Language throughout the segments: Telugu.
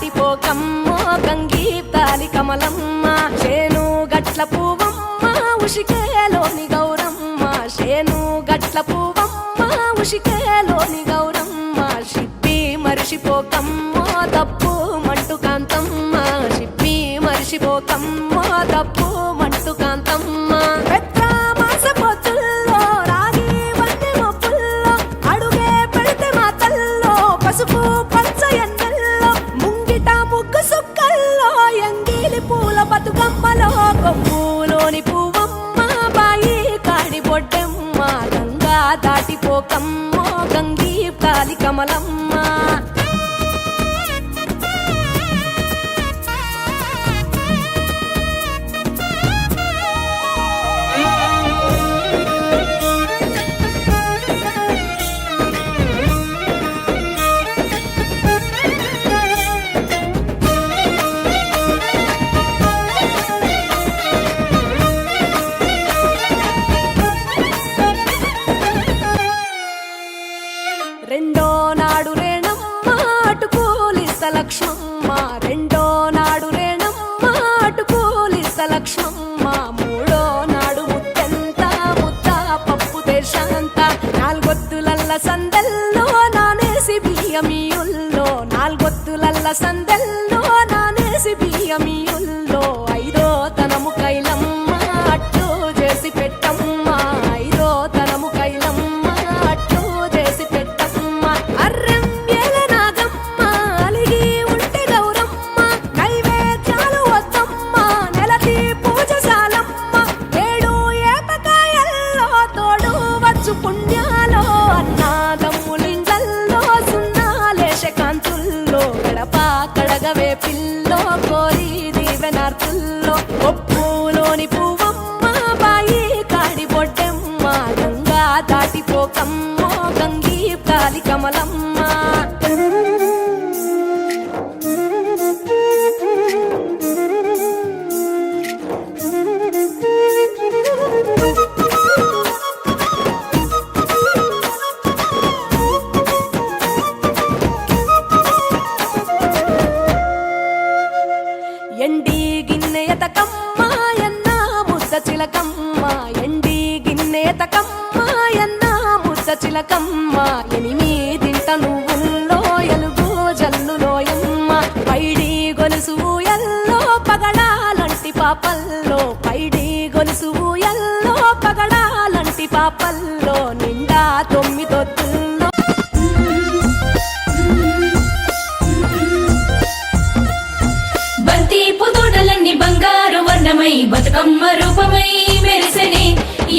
దాటిపోకమ్మో గంగీప్తాలి కమలమ్మ చేను గట్ల పువ్వమ్మ ఉషికేలోని గౌరమ్మ చేను గట్ల పువ్వమ్మ ఉషికేలోని గౌరమ్మ షిప్పి మరిషిపోకమ్మో తప్పు మంటు కాంతమ్మ షిప్పి మరిషిపోకమ్మో తప్పు మంటు కాంతమ్మ పసుపు పచ్చ ఎన్నెల్లో ముంగిట ముగ్గు సుక్కల్లో ఎంగిలి పూల బతుకమ్మలో కొమ్ములోని పువ్వమ్మ బాయి కాడి బొడ్డెమ్మ గంగా దాటిపోకమ్మో గంగీప్తాలి కమలమ్మ రెండో నాడు రేణమ్మ అటుకూలిస్త లక్ష్మమ్మ రెండో నాడు రేణమ్మ అటుకూలిస్త లక్ష్మమ్మ మూడో నాడు ముత్తెంత ముద్ద పప్పు దేశంత నాలుగొత్తులల్ల సందెల్లో నానేసి బియ్యమియుల్లో నాలుగొత్తులల్ల సందెల్లో నానేసి బియ్యమియుల్లో ఐదో తనము కైలమ్మ అట్టు చేసి పెట్టమ్మ ఐదో తనము కైలమ్మ పుణ్యాలో అన్నాదమ్ములింగల్లో సున్నాలేశ కాంతుల్లో గడప కడగవే పిల్లో కోరి దీవెనార్తుల్లో ఒప్పులోని పువ్వమ్మ బాయి కాడి బొడ్డెమ్మ గంగా దాటిపోకమ్మో గంగీప్తాలి కమలమ్మ ఎండి గిన్నెయతకమ్మ ఎన్న ముద్ద చిలకమ్మ ఎండి గిన్నెయతకమ్మ ఎన్న ముద్ద చిలకమ్మ ఎనిమిదింట నువ్వుల్లో ఎలుగు జల్లులోయమ్మ పైడి గొలుసు ఎల్లో పగడాలంటి పాపల్లో పైడి గొలుసు ఎల్లో పగడాలంటి పాపల్లో నిండా తొమ్మిదొత్తుల్లో బంగారు వర్ణమై బతుకమ్మ రూపమై మెరిసెనే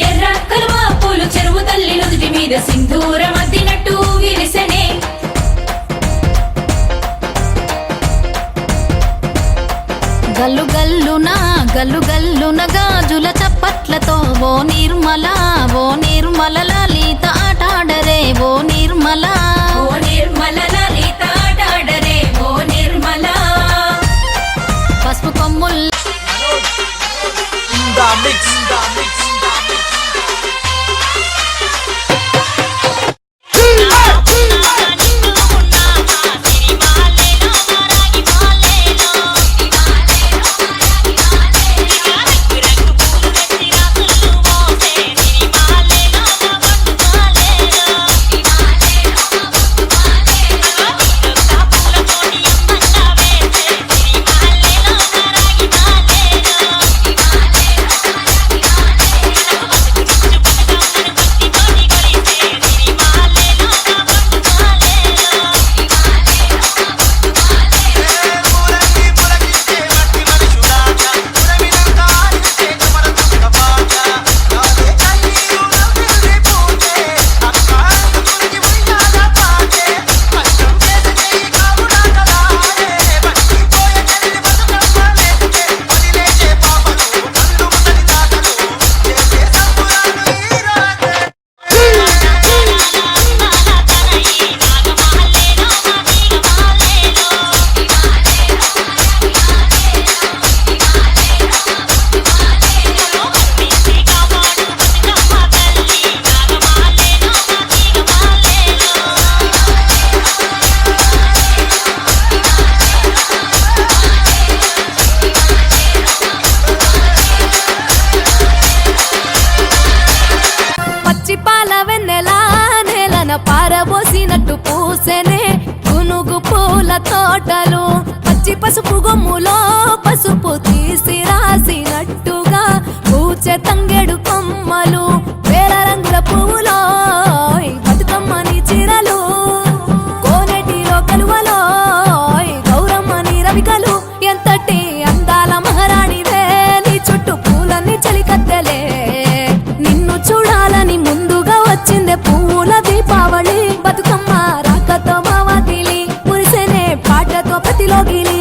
ఎర్ర కలువ పూలు చెరువు తల్లి నుదుటి మీద సింధూరం అద్దినట్టు విరిసెనే గల్లు గల్లున గాజుల చప్పట్లతో ఓ నిర్మల లలిత ఆటాడరే ఓ నిర్మల లలిత ఆటాడరే ఓ నిర్మల పసుపు కొమ్ముల్ బట్టలు పచ్చి పసుపు గొమ్ములో పసుపు తీసి రాసినట్టుగా పూచె తంగెడు కొమ్మలు వేల రంగుల పువ్వులో బతుకమ్మని చీరలు కోనేటిలో కలువలో గౌరమ్మని రవికలు ఎంతటి అందాల మహారాణివే నీ చుట్టూ పూలన్నీ చలికత్తెలే నిన్ను చూడాలని ముందుగా వచ్చిందే పువ్వుల దీపావళి బతుకమ్మ రాకతో మావాతిలి మురిసెనే పాటతో ప్రతిలోగిలి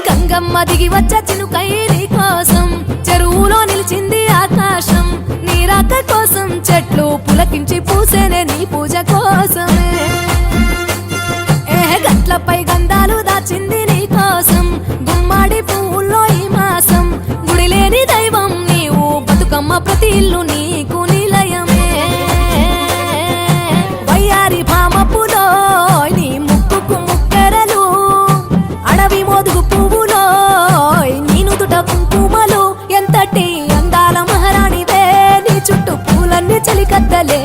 గంగమ్మ దిగి వచ్చ చినుకై నీ కోసం చెరువులో నిలిచింది ఆకాశం నీ రాక కోసం చెట్లు పులకించి పూసేనే నీ పూజ కోసమే గట్లపై గంధాలు దాచింది నీ కోసం గుమ్మాడి పువ్వుల్లో ఈ మాసం గుడి లేని దైవం నీవు బతుకమ్మ ప్రతి ఇల్లు నీకు నిలయమే వయ్యారి భామపులో నీ ముక్కుకు ముక్కెరలు అడవి మోదుగు పువ్వులో నీ నుదుట కుంకుమలు ఎంతటి అందాల మహారాణివే నీ చుట్టూ పూలన్నీ చలికత్తలే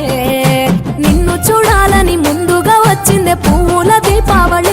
నిన్ను చూడాలని ముందుగా వచ్చిందే పువ్వుల దీపావళి